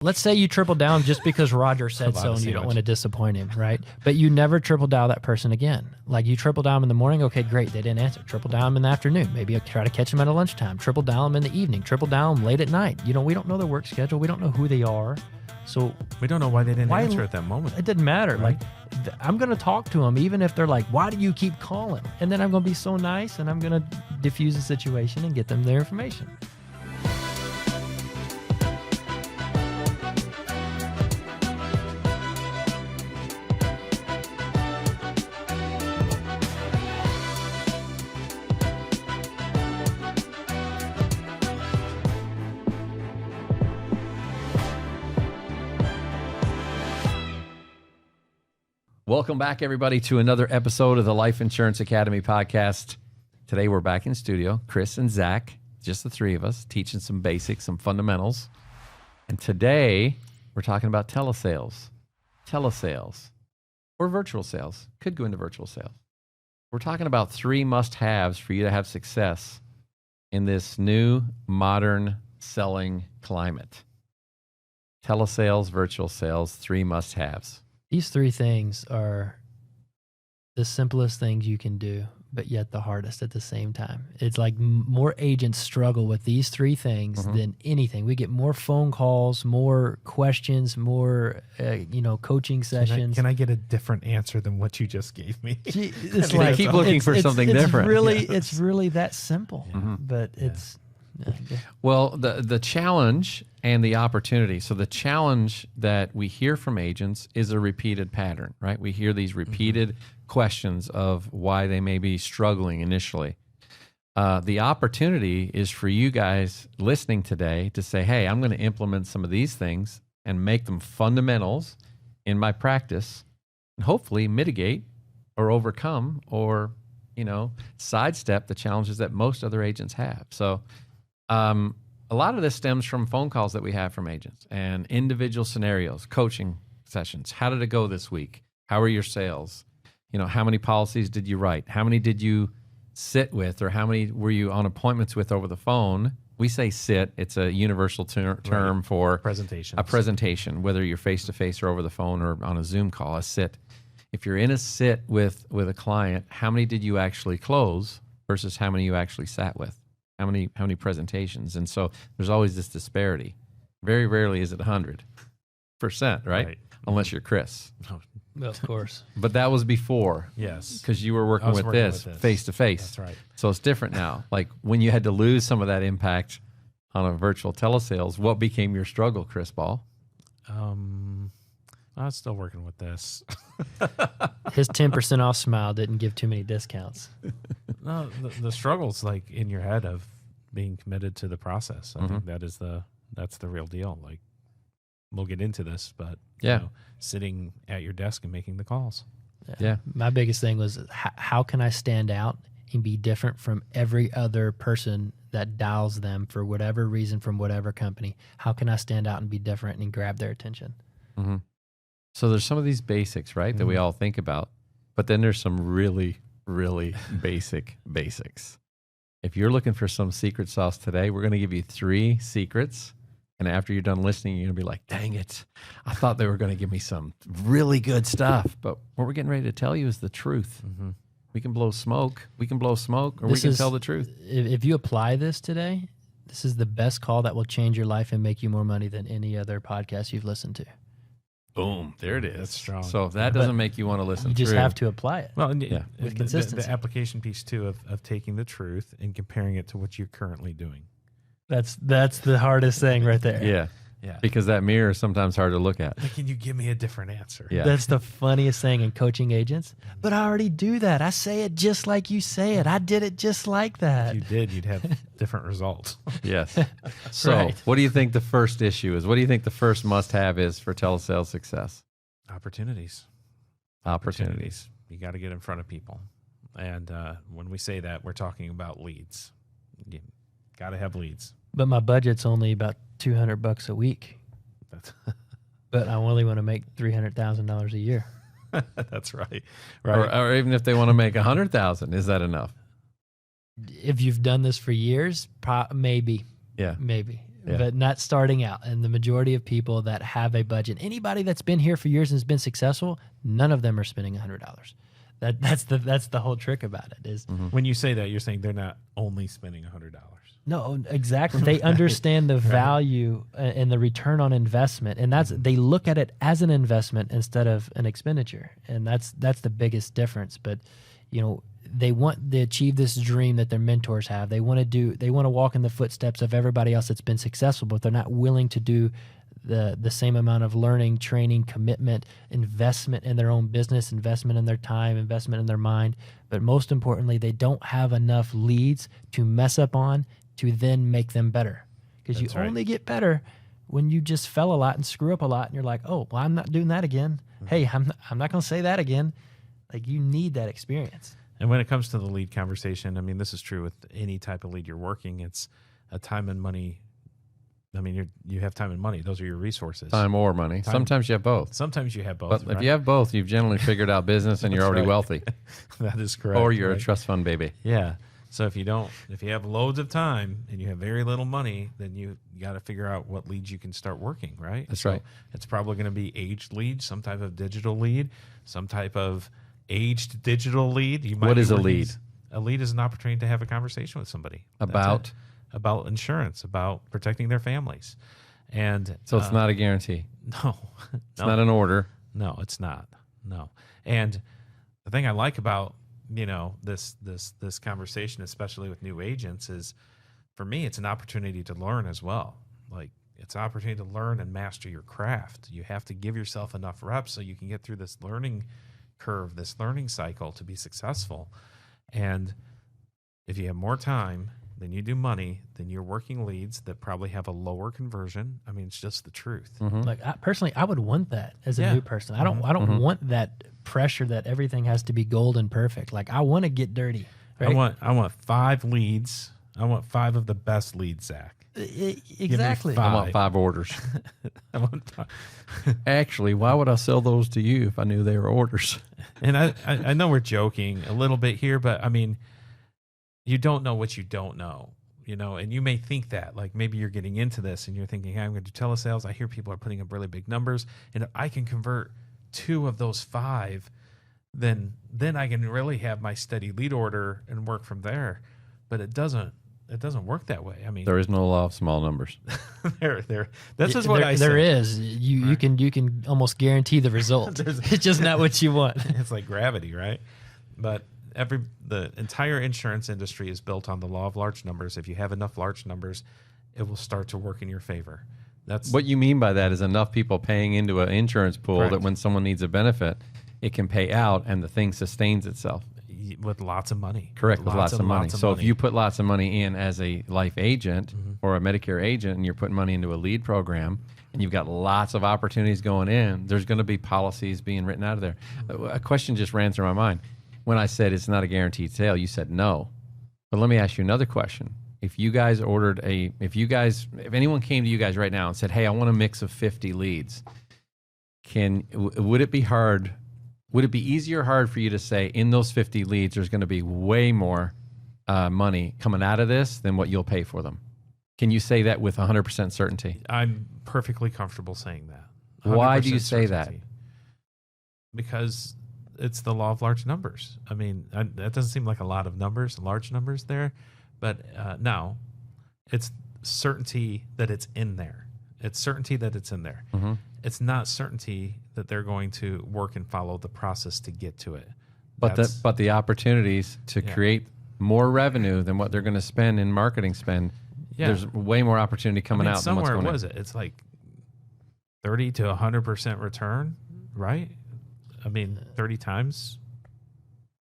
Let's say you triple down just because Roger said so and you don't want to disappoint him, right? But you never triple down that person again. Like you triple down in the morning, okay, great, they didn't answer. Triple down in the afternoon. Maybe I'll try to catch them at a lunchtime. Triple down them in the evening. Triple down late at night. We don't know their work schedule. We don't know who they are. So we don't know why they didn't answer at that moment. It didn't matter. Right? Like I'm going to talk to them even if they're like, why do you keep calling? And then I'm going to be so nice and I'm going to diffuse the situation and get them their information. Welcome back, everybody, to another episode of the Life Insurance Academy podcast. Today, we're back in studio. Chris and Zach, just the three of us, teaching some basics, some fundamentals. And today, we're talking about telesales, or virtual sales. Could go into virtual sales. We're talking about 3 must-haves for you to have success in this new, modern selling climate. Telesales, virtual sales, 3 must-haves. These 3 things are the simplest things you can do, but yet the hardest at the same time. It's like more agents struggle with these 3 things than anything. We get more phone calls, more questions, more coaching sessions. Can I get a different answer than what you just gave me? It's like keep looking for something different. It's really that simple, but it's... Well, the challenge and the opportunity. So the challenge that we hear from agents is a repeated pattern, right? We hear these repeated questions of why they may be struggling initially. The opportunity is for you guys listening today to say, hey, I'm going to implement some of these things and make them fundamentals in my practice and hopefully mitigate or overcome or, sidestep the challenges that most other agents have. So a lot of this stems from phone calls that we have from agents and individual scenarios, coaching sessions. How did it go this week? How are your sales? How many policies did you write? How many did you sit with, or how many were you on appointments with over the phone? We say sit. It's a universal term for presentation. A presentation, whether you're face-to-face or over the phone or on a Zoom call, a sit. If you're in a sit with a client, how many did you actually close versus how many you actually sat with? How many presentations? And so there's always this disparity. Very rarely is it 100%, right? Unless you're Chris. Well, of course. But that was before. Yes. Because you were working with this face to face. That's right. So it's different now. Like when you had to lose some of that impact on a virtual telesales, what became your struggle, Chris Ball? I was still working with this. His 10% off smile didn't give too many discounts. No, the struggle's like in your head of being committed to the process. I think that's the real deal. Like we'll get into this, but sitting at your desk and making the calls. Yeah. My biggest thing was how can I stand out and be different from every other person that dials them for whatever reason from whatever company? How can I stand out and be different and grab their attention? Mm-hmm. So there's some of these basics, right, that we all think about, but then there's some really, really basics. If you're looking for some secret sauce today, we're going to give you 3 secrets. And after you're done listening, you're going to be like, dang it, I thought they were going to give me some really good stuff. But what we're getting ready to tell you is the truth. We can blow smoke. We can tell the truth. If you apply this today, this is the best call that will change your life and make you more money than any other podcast you've listened to. Boom, there it is. That's strong. So if that doesn't make you want to listen, you just have to apply it. Well, with consistency. The application piece too of taking the truth and comparing it to what you're currently doing. That's the hardest thing right there. Yeah. Because that mirror is sometimes hard to look at. Like, can you give me a different answer? Yeah. That's the funniest thing in coaching agents. But I already do that. I say it just like you say it. I did it just like that. If you did, you'd have different results. Yes. So what do you think the first issue is? What do you think the first must-have is for telesales success? Opportunities. You got to get in front of people. And when we say that, we're talking about leads. You got to have leads. But my budget's only about $200 a week. But I only want to make $300,000 a year. That's right. Or even if they want to make 100,000, is that enough? If you've done this for years, maybe. Yeah. Maybe. but not starting out. And the majority of people that have a budget, anybody that's been here for years and has been successful, none of them are spending $100. That's the whole trick about it is when you say that, you're saying they're not only spending $100. No, exactly. They understand the value and the return on investment, and they look at it as an investment instead of an expenditure, and that's the biggest difference. But they want to achieve this dream that their mentors have. They want to walk in the footsteps of everybody else that's been successful, but they're not willing to do the same amount of learning, training, commitment, investment in their own business, investment in their time, investment in their mind. But most importantly, they don't have enough leads to mess up on to then make them better. Because you only get better when you just fail a lot and screw up a lot, and you're like, oh, well, I'm not doing that again. Hey, I'm not going to say that again. Like, you need that experience. And when it comes to the lead conversation, I mean, this is true with any type of lead you're working. It's a time and money. I mean, you have time and money. Those are your resources. Time or money. Sometimes you have both. Sometimes you have both. But if you have both, you've generally figured out business and you're already wealthy. That is correct. Or you're a trust fund baby. Yeah. So if you have loads of time and you have very little money, then you got to figure out what leads you can start working, right? That's right. It's probably going to be aged lead, some type of digital lead, some type of aged digital lead. What is a lead? A lead is an opportunity to have a conversation with somebody about insurance, about protecting their families. And so it's not a guarantee. No. It's not an order. No, it's not. No. And the thing I like about, this conversation, especially with new agents, is for me, it's an opportunity to learn as well. Like, it's an opportunity to learn and master your craft. You have to give yourself enough reps so you can get through this learning curve, this learning cycle to be successful. And if you have more time than you do money, then you're working leads that probably have a lower conversion. I mean, it's just the truth. Mm-hmm. Like, personally, I would want that as a new person. I don't want that pressure that everything has to be gold and perfect. Like, I want to get dirty. Right? I want 5 leads. I want 5 of the best leads, Zach. Exactly. I want 5 orders. I want 5. Actually, why would I sell those to you if I knew they were orders? And I know we're joking a little bit here, but I mean, you don't know what you don't know, and you may think that, like, maybe you're getting into this and you're thinking, hey, I'm going to do telesales. I hear people are putting up really big numbers, and if I can convert 2 of those 5, then I can really have my steady lead order and work from there. But it doesn't work that way. I mean, there is no law of small numbers. This is what I said. There is. You can almost guarantee the result. It's just not what you want. It's like gravity, right? But the entire insurance industry is built on the law of large numbers. If you have enough large numbers, it will start to work in your favor. That's what you mean by that is enough people paying into an insurance pool correct. That when someone needs a benefit, it can pay out and the thing sustains itself. With lots of money. Correct, with lots of money. So if you put lots of money in as a life agent or a Medicare agent and you're putting money into a lead program and you've got lots of opportunities going in, there's going to be policies being written out of there. A question just ran through my mind. When I said it's not a guaranteed sale, you said no. But let me ask you another question. If you guys if anyone came to you guys right now and said, hey, I want a mix of 50 leads, would it be easy or hard for you to say in those 50 leads, there's going to be way more money coming out of this than what you'll pay for them? Can you say that with 100% certainty? I'm perfectly comfortable saying that. Why do you say that? Because it's the law of large numbers. I mean, that doesn't seem like a lot of numbers, large numbers there, but no, it's certainty that it's in there. It's certainty that it's in there. Mm-hmm. It's not certainty that they're going to work and follow the process to get to it. But the opportunities to create more revenue than what they're going to spend in marketing spend, there's way more opportunity coming out than what's going in. It's like 30 to 100% return, right? I mean, 30 times.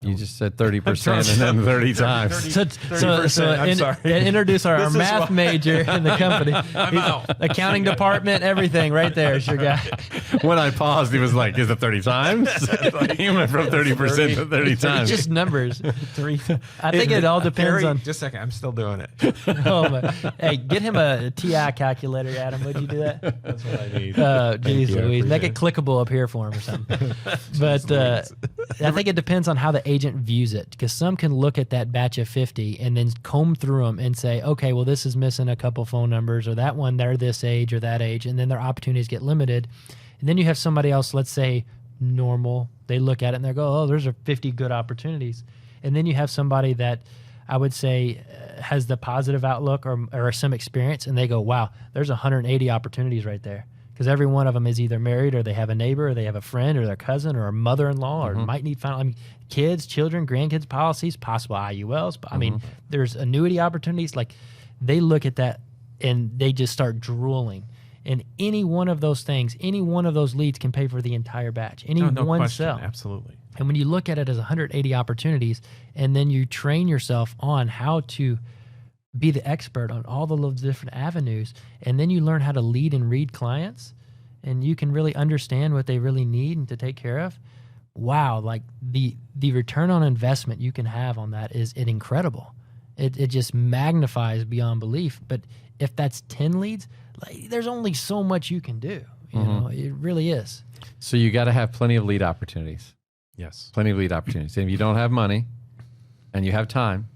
You just said 30% and then 30 times. So introduce our math major in the company. I'm out. Accounting department, everything right there is your guy. When I paused, he was like, is it 30 times? He went from 30% to 30 times. It's just numbers. I think it all depends on. Just a second. I'm still doing it. Oh my. Hey, get him a TI calculator, Adam. Would you do that? That's what I need. Geez Louise. Make it clickable up here for him or something. But I think it depends on how the agent views it, because some can look at that batch of 50 and then comb through them and say, okay, well, this is missing a couple phone numbers, or that one, they're this age or that age, and then their opportunities get limited. And then you have somebody else, let's say normal, they look at it and they go, oh, there's 50 good opportunities. And then you have somebody that I would say has the positive outlook or some experience, and they go, wow, there's 180 opportunities right there. Because every one of them is either married, or they have a neighbor, or they have a friend, or their cousin, or a mother-in-law, or might need kids, children, grandkids policies, possible IULs. I mean, there's annuity opportunities. Like, they look at that and they just start drooling. And any one of those things, any one of those leads can pay for the entire batch. Any no one question, sell. absolutely. And when you look at it as 180 opportunities, and then you train yourself on how to be the expert on all the little different avenues, and then you learn how to lead and read clients, and you can really understand what they really need and to take care of. Wow, like the return on investment you can have on that is incredible. It just magnifies beyond belief. But if that's 10 leads, like, there's only so much you can do. You know, it really is. So you got to have plenty of lead opportunities. Yes. Plenty of lead opportunities. And if you don't have money and you have time,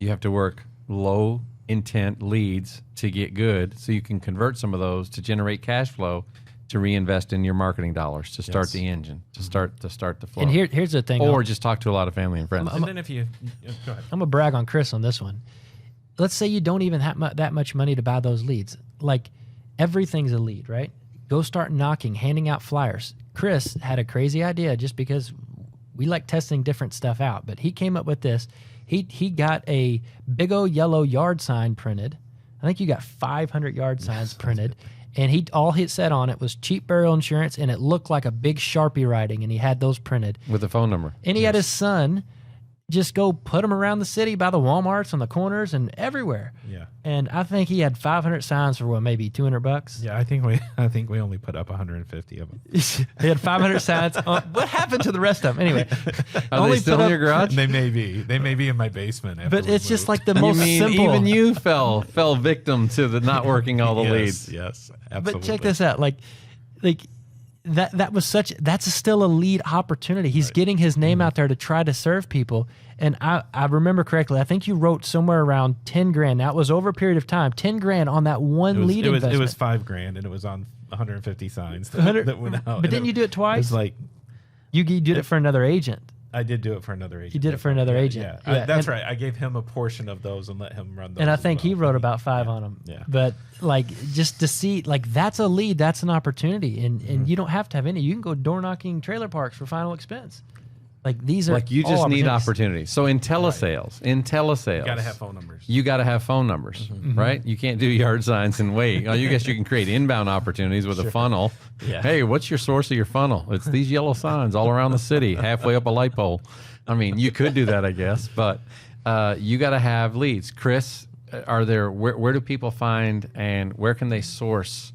you have to work low intent leads to get good, so you can convert some of those to generate cash flow to reinvest in your marketing dollars to start the engine, to start the flow. And here's the thing. Or just talk to a lot of family and friends. And then if you go ahead. I'm going to brag on Chris on this one. Let's say you don't even have that much money to buy those leads. Like, everything's a lead, right? Go start knocking, handing out flyers. Chris had a crazy idea, just because we like testing different stuff out, but he came up with this. He got a big old yellow yard sign printed. I think you got 500 yard signs printed. And all he said on it was cheap burial insurance, and it looked like a big Sharpie writing, and he had those printed. With a phone number. And he had his son just go put them around the city by the Walmarts on the corners and everywhere. Yeah. And I think he had 500 signs for maybe $200. Yeah, I think we only put up 150 of them. He had 500 signs. What happened to the rest of them? Anyway, Are they still in your garage? They may be in my basement. But it's just like the most simple. Even you fell victim to the not working all the leads. Yes, absolutely. But check this out, like that's still a lead opportunity. He's getting his name out there to try to serve people. And I remember correctly, I think you wrote somewhere around 10 grand. Now, it was over a period of time, 10 grand on that lead investment. It was $5,000, and it was on 150 signs that went out. But didn't you do it twice? It was like, you did it for another agent. I did do it for another agent. You did it for another agent. Yeah. That's right. I gave him a portion of those and let him run those. And I think he wrote about 5 on them. Yeah. But like, just to see, like, that's a lead, that's an opportunity. And you don't have to have any. You can go door knocking trailer parks for final expense. Like, these are like, you just need opportunities. So in telesales, you got to have phone numbers. You got to have phone numbers, right? You can't do yard signs and wait. I guess you can create inbound opportunities with a funnel. Yeah. Hey, what's your source of your funnel? It's these yellow signs all around the city, halfway up a light pole. I mean, you could do that, I guess, but you got to have leads. Chris, where do people find, and where can they source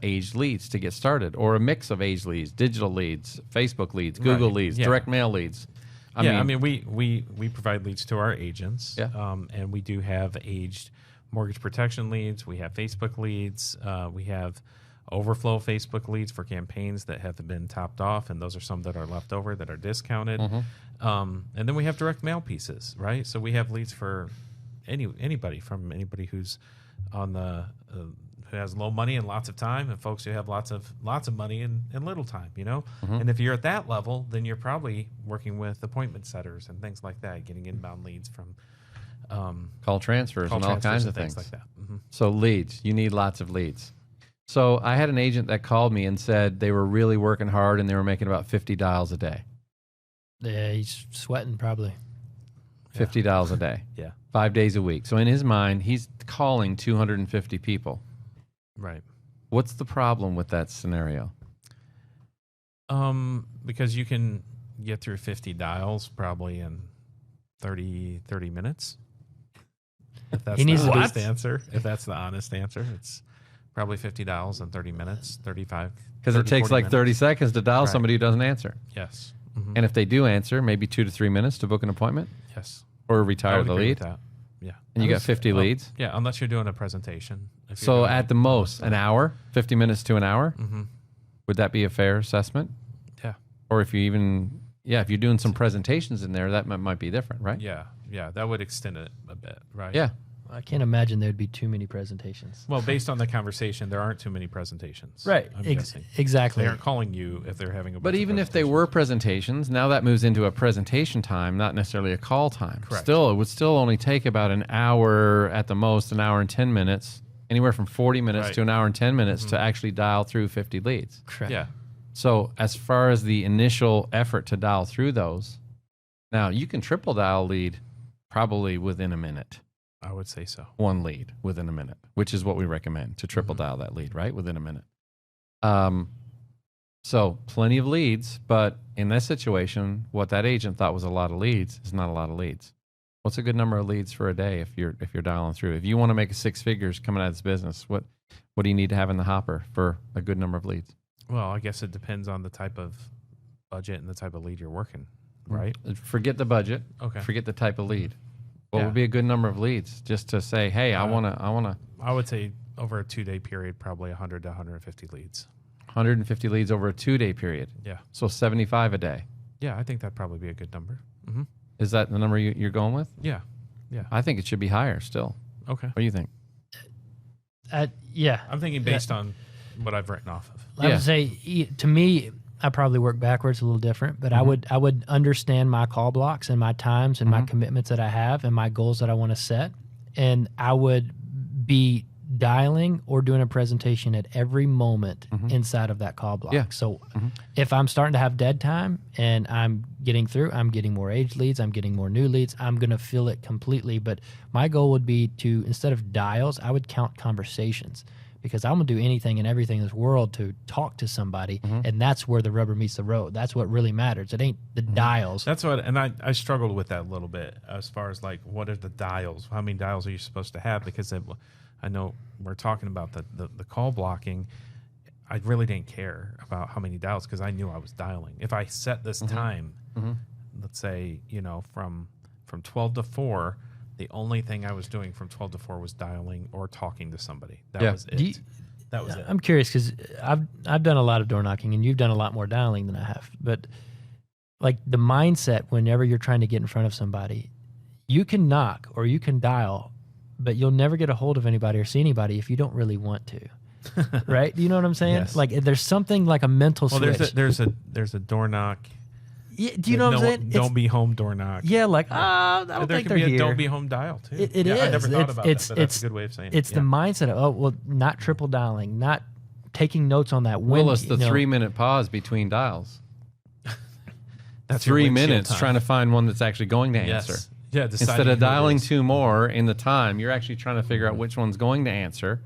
aged leads to get started, or a mix of aged leads, digital leads, Facebook leads, Google leads, direct mail leads? I mean, we provide leads to our agents, and we do have aged mortgage protection leads. We have Facebook leads. We have overflow Facebook leads for campaigns that have been topped off, and those are some that are left over that are discounted. And then we have direct mail pieces, right? So we have leads for anybody who's on the who has low money and lots of time, and folks who have lots of money and little time, you know. And if you're at that level, then you're probably working with appointment setters and things like that, getting inbound leads from call transfers and all kinds of things like that. So leads, you need lots of leads. So I had an agent that called me and said they were really working hard and they were making about 50 dials a day. Yeah, he's sweating probably. 50 dials a day. Yeah. 5 days a week. So in his mind, he's calling 250 people. Right. What's the problem with that scenario? Because you can get through 50 dials probably in 30 minutes. If that's the honest answer. If that's the honest answer, it's probably 50 dials in 30 minutes, 35. Because it takes like 30 seconds to dial somebody who doesn't answer. Yes. And if they do answer, maybe 2 to 3 minutes to book an appointment? Yes. Or retire the lead? Yeah. And you got 50 leads? Yeah, unless you're doing a presentation. So at the most, an hour, 50 minutes to an hour? Would that be a fair assessment? Yeah. Or if you if you're doing some presentations in there, that might be different, right? Yeah, that would extend it a bit, right? Yeah. I can't imagine there'd be too many presentations. Well, based on the conversation, there aren't too many presentations. Right. I'm guessing. Exactly. They aren't calling you if they're having a bunch But of even if they were presentations, now that moves into a presentation time, not necessarily a call time. Correct. Still, it would still only take about an hour at the most, an hour and 10 minutes, anywhere from 40 minutes to an hour and 10 minutes to actually dial through 50 leads. Correct. Yeah. So as far as the initial effort to dial through those, now you can triple dial lead probably within a minute. I would say so. One lead within a minute, which is what we recommend, to triple dial that lead, right? Within a minute. So plenty of leads, but in this situation, what that agent thought was a lot of leads is not a lot of leads. What's a good number of leads for a day if you're dialing through? If you want to make 6 figures coming out of this business, what do you need to have in the hopper for a good number of leads? Well, I guess it depends on the type of budget and the type of lead you're working, right? Forget the budget. Okay. Forget the type of lead. What would be a good number of leads just to say, hey, I want to. I would say over a 2-day period, probably 100 to 150 leads. 150 leads over a 2-day period. Yeah. So 75 a day. Yeah, I think that'd probably be a good number. Mm-hmm. Is that the number you're going with? Yeah. I think it should be higher still. Okay. What do you think? Yeah. I'm thinking based on what I've written off of. I would say, to me, I probably work backwards a little different, but I would understand my call blocks and my times and my commitments that I have and my goals that I want to set. And I would be dialing or doing a presentation at every moment inside of that call block. Yeah. So if I'm starting to have dead time and I'm getting through, I'm getting more aged leads, I'm getting more new leads, I'm going to fill it completely. But my goal would be to, instead of dials, I would count conversations. Because I'm going to do anything and everything in this world to talk to somebody, and that's where the rubber meets the road. That's what really matters. It ain't the dials. That's what, and I struggled with that a little bit as far as like, what are the dials? How many dials are you supposed to have? Because I know we're talking about the call blocking. I really didn't care about how many dials because I knew I was dialing. If I set this time, let's say, from 12 to 4, the only thing I was doing from 12 to 4 was dialing or talking to somebody. That was it. That was it. I'm curious because I've done a lot of door knocking and you've done a lot more dialing than I have. But like the mindset, whenever you're trying to get in front of somebody, you can knock or you can dial, but you'll never get a hold of anybody or see anybody if you don't really want to. Right? Do you know what I'm saying? Yes. Like there's something like a mental switch. There's a door knock. Yeah, do you know what I'm saying? Don't be home door knock. Yeah, like I don't there think could they're be here. a don't be home dial too. It is. I never thought about that, but that's a good way of saying it. It's the mindset of not triple dialing, not taking notes on that. Willis, the 3-minute pause between dials. That's 3 minutes trying to find one that's actually going to answer. Yes. Yeah. Instead of dialing 2 more in the time, you're actually trying to figure out which one's going to answer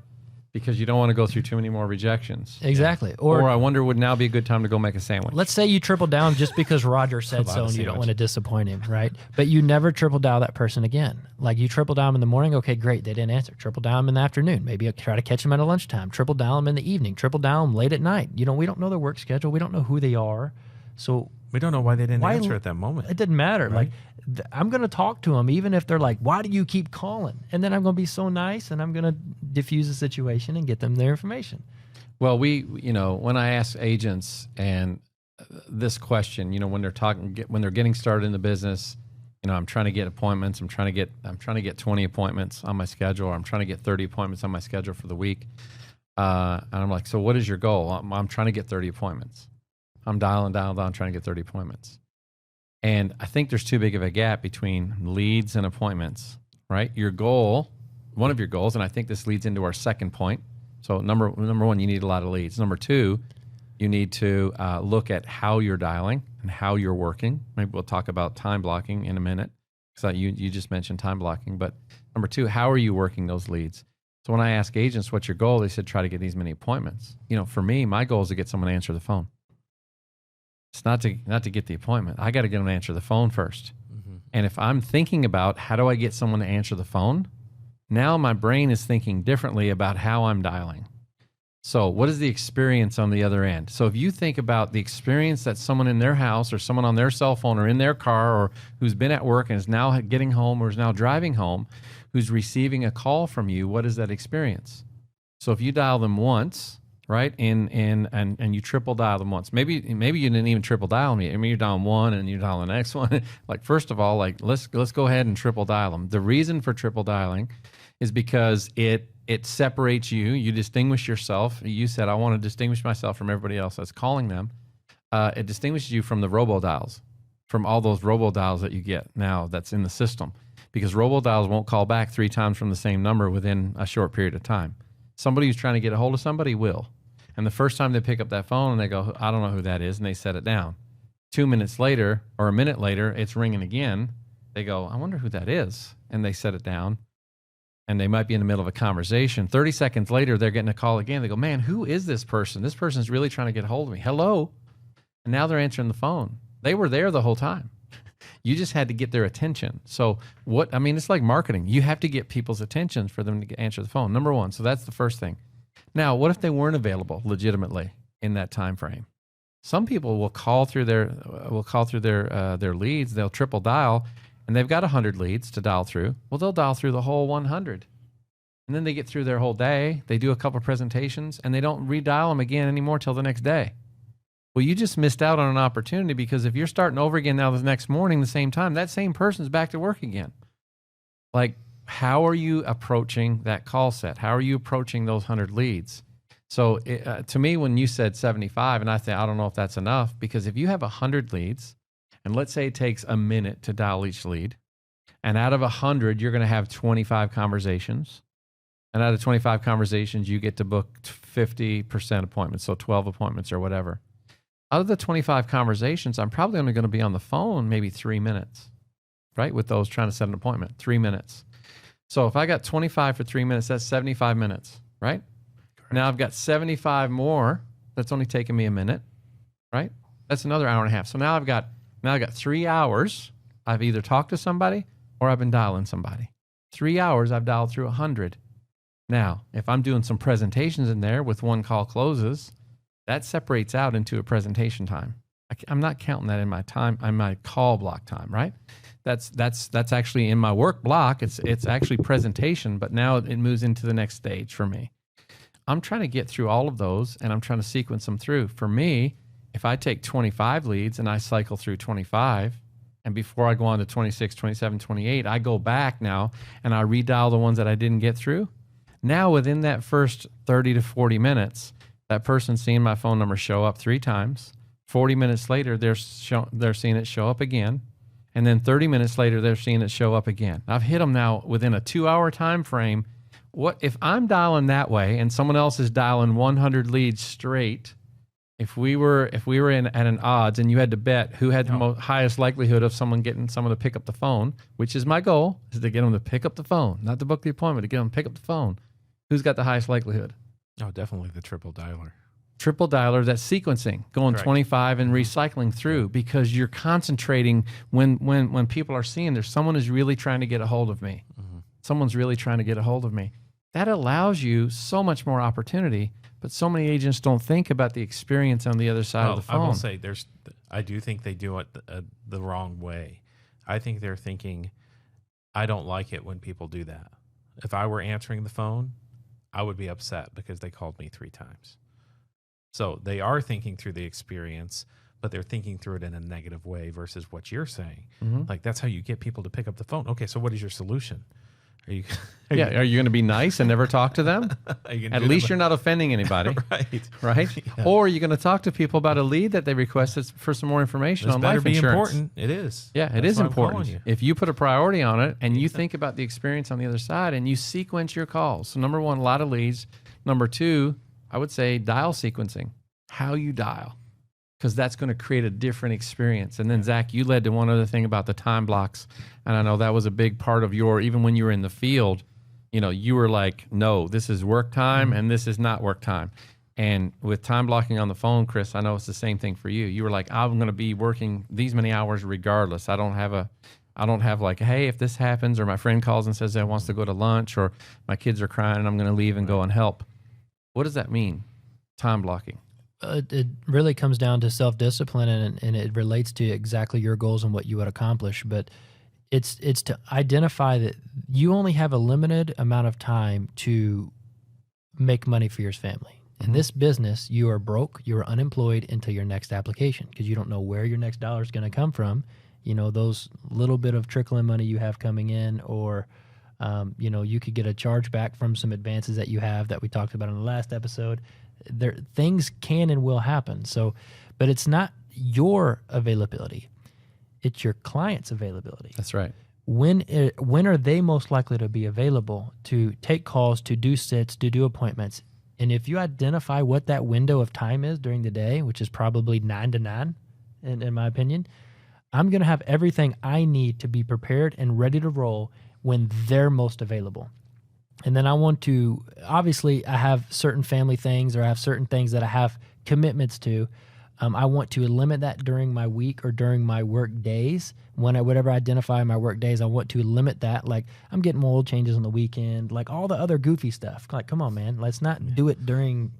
because you don't want to go through too many more rejections. Exactly. Or I wonder, would now be a good time to go make a sandwich? Let's say you triple down just because Roger said so and you don't want to disappoint him, right? But you never triple dial that person again. Like you triple dial them in the morning, okay, great, they didn't answer. Triple dial them in the afternoon. Maybe try to catch them at a lunchtime. Triple dial them in the evening. Triple dial them late at night. We don't know their work schedule. We don't know who they are. So we don't know why they didn't answer at that moment. It didn't matter. Right? Like I'm going to talk to them even if they're like, why do you keep calling? And then I'm going to be so nice and I'm going to diffuse the situation and get them their information. Well, when I ask agents and this question, when they're getting started in the business, I'm trying to get appointments. I'm trying to get 20 appointments on my schedule. Or I'm trying to get 30 appointments on my schedule for the week. And I'm like, so what is your goal? I'm trying to get 30 appointments. I'm dialing, trying to get 30 appointments. And I think there's too big of a gap between leads and appointments, right? Your goal, one of your goals, and I think this leads into our second point. So number one, you need a lot of leads. Number two, you need to look at how you're dialing and how you're working. Maybe we'll talk about time blocking in a minute. So you just mentioned time blocking. But number two, how are you working those leads? So when I ask agents, what's your goal? They said, try to get these many appointments. For me, my goal is to get someone to answer the phone. It's not to get the appointment. I got to get them to answer the phone first. Mm-hmm. And if I'm thinking about how do I get someone to answer the phone, now my brain is thinking differently about how I'm dialing. So what is the experience on the other end? So if you think about the experience that someone in their house or someone on their cell phone or in their car or who's been at work and is now getting home or is now driving home, who's receiving a call from you, what is that experience? So if you dial them once, right? And you triple dial them once. Maybe you didn't even triple dial me. I mean, you're dialing one and you're dialing the next one. Like, first of all, like let's go ahead and triple dial them. The reason for triple dialing is because it separates you. You distinguish yourself. You said, I want to distinguish myself from everybody else that's calling them. It distinguishes you from the robodials, from all those robodials that you get now that's in the system, because robodials won't call back 3 times from the same number within a short period of time. Somebody who's trying to get a hold of somebody will. And the first time they pick up that phone and they go, I don't know who that is, and they set it down. 2 minutes later or a minute later, it's ringing again. They go, I wonder who that is. And they set it down. And they might be in the middle of a conversation. 30 seconds later, they're getting a call again. They go, man, who is this person? This person's really trying to get a hold of me. Hello? And now they're answering the phone. They were there the whole time. You just had to get their attention. So it's like marketing. You have to get people's attention for them to answer the phone. Number one. So that's the first thing. Now, what if they weren't available legitimately in that time frame? Some people will call through their leads. They'll triple dial, and they've got 100 leads to dial through. Well, they'll dial through the whole 100. And then they get through their whole day. They do a couple of presentations, and they don't redial them again anymore till the next day. Well, you just missed out on an opportunity, because if you're starting over again now the next morning, the same time, that same person's back to work again. Like, how are you approaching that call set? How are you approaching those 100 leads? So to me, when you said 75, and I don't know if that's enough, because if you have 100 leads, and let's say it takes a minute to dial each lead, and out of 100, you're going to have 25 conversations. And out of 25 conversations, you get to book 50% appointments, so 12 appointments or whatever. Out of the 25 conversations, I'm probably only going to be on the phone maybe 3 minutes, right? With those trying to set an appointment, 3 minutes. So if I got 25 for 3 minutes, that's 75 minutes, right? Correct. Now I've got 75 more. That's only taking me a minute, right? That's another hour and a half. So now I've got 3 hours. I've either talked to somebody or I've been dialing somebody. 3 hours I've dialed through 100. Now, if I'm doing some presentations in there with one call closes, that separates out into a presentation time. I'm not counting that in my time, in my call block time, right? That's actually in my work block. It's actually presentation, but now it moves into the next stage for me. I'm trying to get through all of those, and I'm trying to sequence them through. For me, if I take 25 leads and I cycle through 25, and before I go on to 26, 27, 28, I go back now and I redial the ones that I didn't get through. Now, within that first 30 to 40 minutes, that person's seeing my phone number show up 3 times. 40 minutes later, they're seeing it show up again. And then 30 minutes later, they're seeing it show up again. I've hit them now within a 2-hour time frame. What if I'm dialing that way and someone else is dialing 100 leads straight? If we were at an odds and you had to bet who had the highest likelihood of getting someone to pick up the phone, which is my goal, is to get them to pick up the phone, not to book the appointment, to get them to pick up the phone. Who's got the highest likelihood? Oh, definitely the triple dialer. Triple dialer, that's sequencing, going Correct. 25 and recycling through, because you're concentrating when people are seeing there's someone who's really trying to get a hold of me. Mm-hmm. Someone's really trying to get a hold of me. That allows you so much more opportunity, but so many agents don't think about the experience on the other side of the phone. I will say I do think they do it the wrong way. I think they're thinking, I don't like it when people do that. If I were answering the phone, I would be upset because they called me 3 times. So they are thinking through the experience, but they're thinking through it in a negative way versus what you're saying. Mm-hmm. Like, that's how you get people to pick up the phone. Okay, so what is your solution? Are you going to be nice and never talk to them? At least you're not offending anybody. Right? Yeah. Or are you going to talk to people about a lead that they requested for some more information on life insurance? Important. It is. Yeah, it is important. If you put a priority on it and you think about the experience on the other side and you sequence your calls. So number 1, a lot of leads. Number 2, I would say dial sequencing, how you dial, because that's going to create a different experience. And then, Zach, you led to one other thing about the time blocks. And I know that was a big part of even when you were in the field, you were like, no, this is work time and this is not work time. And with time blocking on the phone, Chris, I know it's the same thing for you. You were like, I'm going to be working these many hours regardless. I don't have like, hey, if this happens, or my friend calls and says that wants to go to lunch, or my kids are crying and I'm going to leave and go and help. What does that mean, time blocking? It really comes down to self-discipline, and it relates to exactly your goals and what you would accomplish. But it's to identify that you only have a limited amount of time to make money for your family. In this business, you are broke, you are unemployed until your next application because you don't know where your next dollar is going to come from. You know, those little bit of trickling money you have coming in, or, you know, you could get a charge back from some advances that you have that we talked about in the last episode. Things can and will happen. So, but it's not your availability. It's your client's availability. That's right. When are they most likely to be available to take calls, to do sits, to do appointments? And if you identify what that window of time is during the day, which is probably 9 to 9, in my opinion, I'm going to have everything I need to be prepared and ready to roll when they're most available. And then I want to, obviously, I have certain family things, or I have certain things that I have commitments to. I want to limit that during my week or during my work days. Whatever I identify my work days, I want to limit that. Like, I'm getting my oil changes on the weekend, like all the other goofy stuff. Like, come on, man, let's not do it during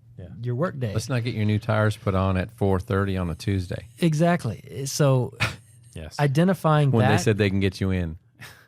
your work day. Let's not get your new tires put on at 4:30 on a Tuesday. Exactly. So, yes, identifying when that, they said they can get you in.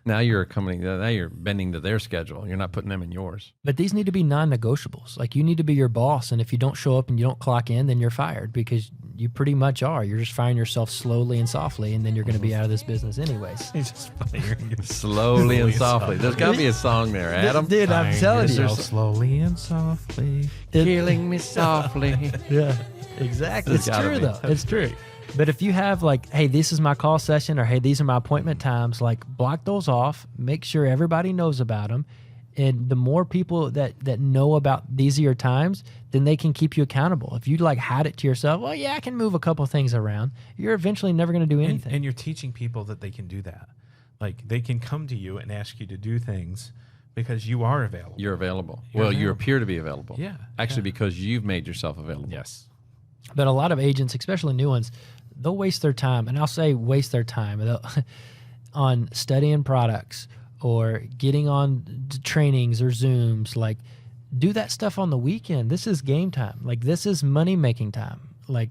Now you're bending to their schedule. You're not putting them in yours. But these need to be non-negotiables. Like, you need to be your boss, and if you don't show up and you don't clock in, then you're fired, because you pretty much are. You're just firing yourself slowly and softly, and then you're going to be out of this business anyways. He's just firing slowly and softly. There's got to be a song there, Adam. Dude, I'm telling you. Slowly and softly. Killing me softly. Yeah, exactly. There's It's gotta true, be. though. It's true. But if you have, like, hey, this is my call session, or hey, these are my appointment times, like, block those off, make sure everybody knows about them. And the more people that know about these are your times, then they can keep you accountable. If you, like, had it to yourself, well, yeah, I can move a couple things around, you're eventually never going to do anything. And you're teaching people that they can do that. Like, they can come to you and ask you to do things because you are available. You're available. You're You available. appear to be available. Yeah. Actually, because you've made yourself available. Yes. But a lot of agents, especially new ones, they'll waste their time, and I'll say waste their time on studying products or getting on trainings or Zooms. Like, do that stuff on the weekend. This is game time. Like, this is money-making time. Like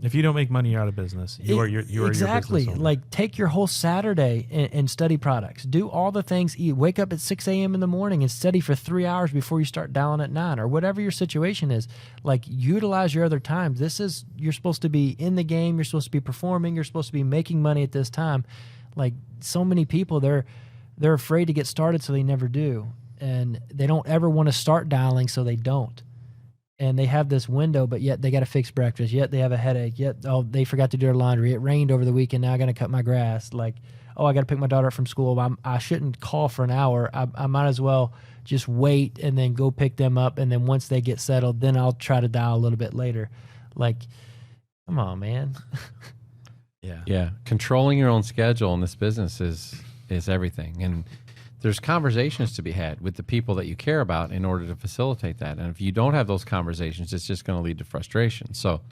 if you don't make money, you're out of business. You are your exactly. business owner. Like, take your whole Saturday and study products. Do all the things. Wake up at 6 a.m. in the morning and study for 3 hours before you start dialing at 9, or whatever your situation is. Like, utilize your other times. You're supposed to be in the game. You're supposed to be performing. You're supposed to be making money at this time. Like, so many people, they're afraid to get started, so they never do. And they don't ever want to start dialing, so they don't. And they have this window, but yet they got to fix breakfast. Yet they have a headache. Yet, they forgot to do their laundry. It rained over the weekend. Now I got to cut my grass. Like, I got to pick my daughter up from school. I shouldn't call for an hour. I might as well just wait and then go pick them up. And then once they get settled, then I'll try to dial a little bit later. Like, come on, man. Yeah. Controlling your own schedule in this business is everything. And there's conversations to be had with the people that you care about in order to facilitate that. And if you don't have those conversations, it's just going to lead to frustration. So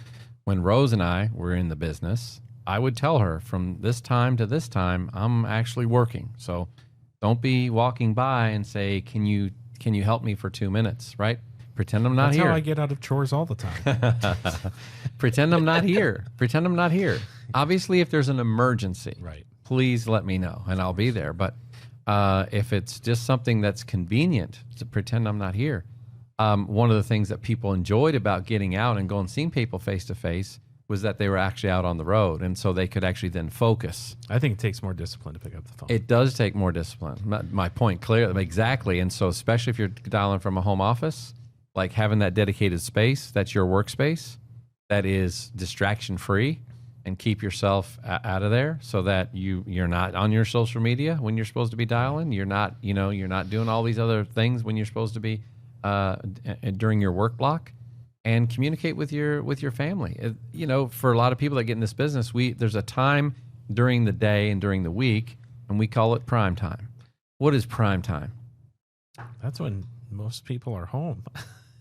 when Rose and I were in the business, I would tell her, from this time to this time, I'm actually working. So don't be walking by and say, can you help me for 2 minutes, right? Pretend I'm not That's here. how I get out of chores all the time. Pretend I'm not here. Pretend I'm not here. Obviously, if there's an emergency, Right. please let me know and I'll be there. But if it's just something that's convenient, to pretend I'm not here. One of the things that people enjoyed about getting out and going seeing people face to face was that they were actually out on the road, and so they could actually then focus. I think it takes more discipline to pick up the phone. It does take more discipline. My point clear, exactly. And so especially if you're dialing from a home office, like having that dedicated space, that's your workspace, that is distraction free, and keep yourself out of there so that you're not on your social media when you're supposed to be dialing. You're not doing all these other things when you're supposed to be during your work block. And communicate with your family. For a lot of people that get in this business, there's a time during the day and during the week, and we call it prime time. What is prime time? That's when most people are home.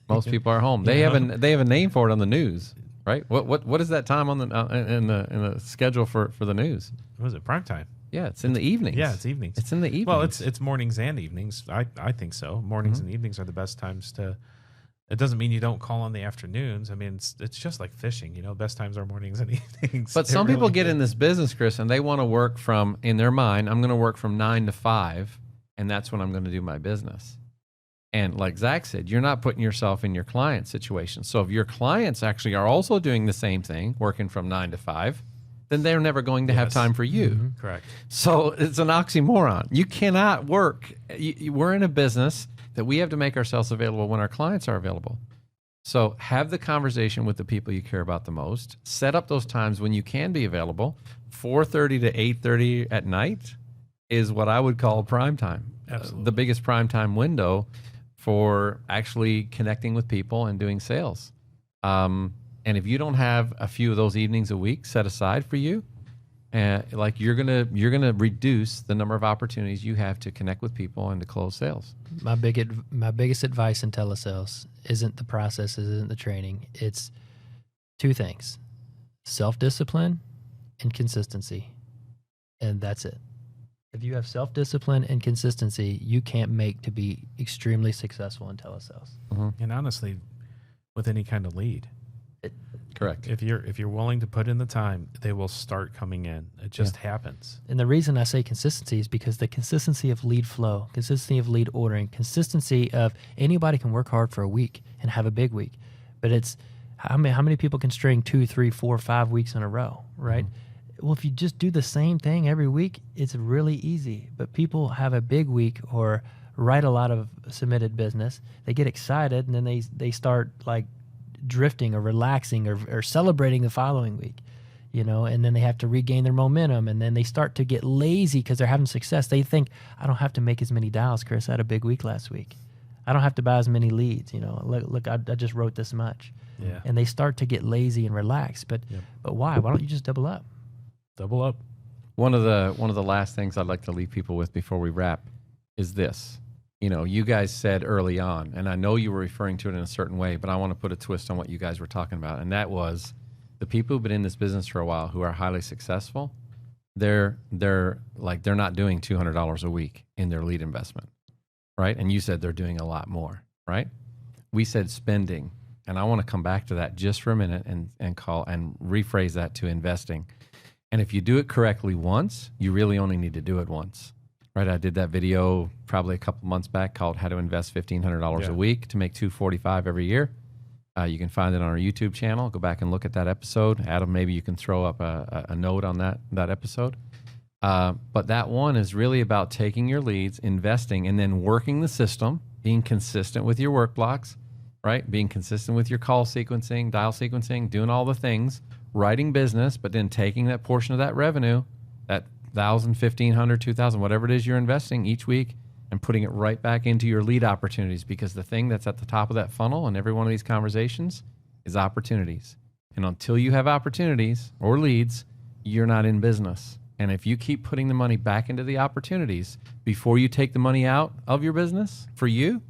Most people are home. They have a name for it on the news, right? What is that time on the in the schedule for the news? What is it? Prime time. Yeah, it's in the evenings. Yeah, it's evenings. It's in the evenings. Well, it's mornings and evenings. I think so. Mornings and evenings are the best times to. It doesn't mean you don't call on the afternoons. I mean, it's just like fishing. Best times are mornings and evenings. But some people get in this business, Chris, and they want to work in their mind, I'm going to work from 9 to 5, and that's when I'm going to do my business. And like Zach said, you're not putting yourself in your client situation. So if your clients actually are also doing the same thing, working from 9 to 5, then they're never going to have time for you. Mm-hmm. Correct. So it's an oxymoron. You cannot work. We're in a business that we have to make ourselves available when our clients are available. So have the conversation with the people you care about the most. Set up those times when you can be available. 4:30 to 8:30 at night is what I would call prime time. Absolutely. The biggest prime time window for actually connecting with people and doing sales. And if you don't have a few of those evenings a week set aside for you, like you're gonna reduce the number of opportunities you have to connect with people and to close sales. My biggest advice in telesales isn't the process, isn't the training. It's two things: self-discipline and consistency, and that's it. If you have self-discipline and consistency, you can't make to be extremely successful in telesales. Mm-hmm. And honestly, with any kind of lead. Correct. If you're willing to put in the time, they will start coming in. It just happens. And the reason I say consistency is because the consistency of lead flow, consistency of lead ordering, consistency of anybody can work hard for a week and have a big week, but it's how many people can string 2, 3, 4, 5 weeks in a row, right? Mm-hmm. Well, if you just do the same thing every week, it's really easy. But people have a big week or write a lot of submitted business. They get excited, and then they start like drifting or relaxing or celebrating the following week, and then they have to regain their momentum, and then they start to get lazy because they're having success. They think, I don't have to make as many dials, Chris. I had a big week last week. I don't have to buy as many leads. Look, I just wrote this much. Yeah. And they start to get lazy and relaxed. But why? Why don't you just double up? Double up. One of the last things I'd like to leave people with before we wrap is this. You guys said early on, and I know you were referring to it in a certain way, but I want to put a twist on what you guys were talking about. And that was the people who've been in this business for a while who are highly successful. They're not doing $200 a week in their lead investment, right? And you said they're doing a lot more, right? We said spending, and I want to come back to that just for a minute and rephrase that to investing. And if you do it correctly once, you really only need to do it once, right? I did that video probably a couple months back called How to Invest $1,500 a Week to make $245 every year. You can find it on our YouTube channel. Go back and look at that episode. Adam, maybe you can throw up a note on that episode. But that one is really about taking your leads, investing, and then working the system, being consistent with your work blocks, right? Being consistent with your call sequencing, dial sequencing, doing all the things, writing business, but then taking that portion of that revenue, that $1,000, $1,500, $2,000, whatever it is you're investing each week, and putting it right back into your lead opportunities, because the thing that's at the top of that funnel in every one of these conversations is opportunities. And until you have opportunities or leads, you're not in business. And if you keep putting the money back into the opportunities before you take the money out of your business, for you,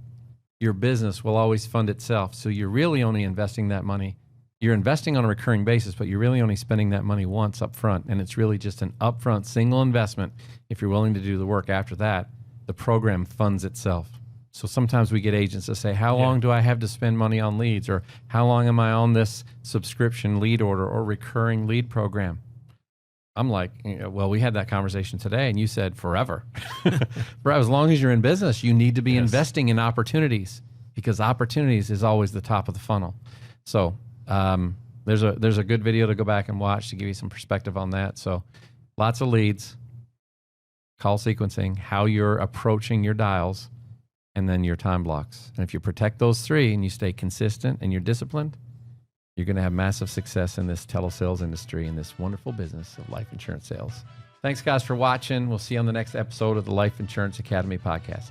your business will always fund itself. So you're really only investing that money. You're investing on a recurring basis, but you're really only spending that money once up front. And it's really just an upfront single investment. If you're willing to do the work after that, the program funds itself. So sometimes we get agents that say, how long do I have to spend money on leads? Or how long am I on this subscription lead order or recurring lead program? I'm like, well, we had that conversation today and you said forever. For as long as you're in business, you need to be investing in opportunities, because opportunities is always the top of the funnel. So there's a good video to go back and watch to give you some perspective on that. So lots of leads, call sequencing, how you're approaching your dials, and then your time blocks. And if you protect those three and you stay consistent and you're disciplined, you're going to have massive success in this telesales industry, in this wonderful business of life insurance sales. Thanks, guys, for watching. We'll see you on the next episode of the Life Insurance Academy podcast.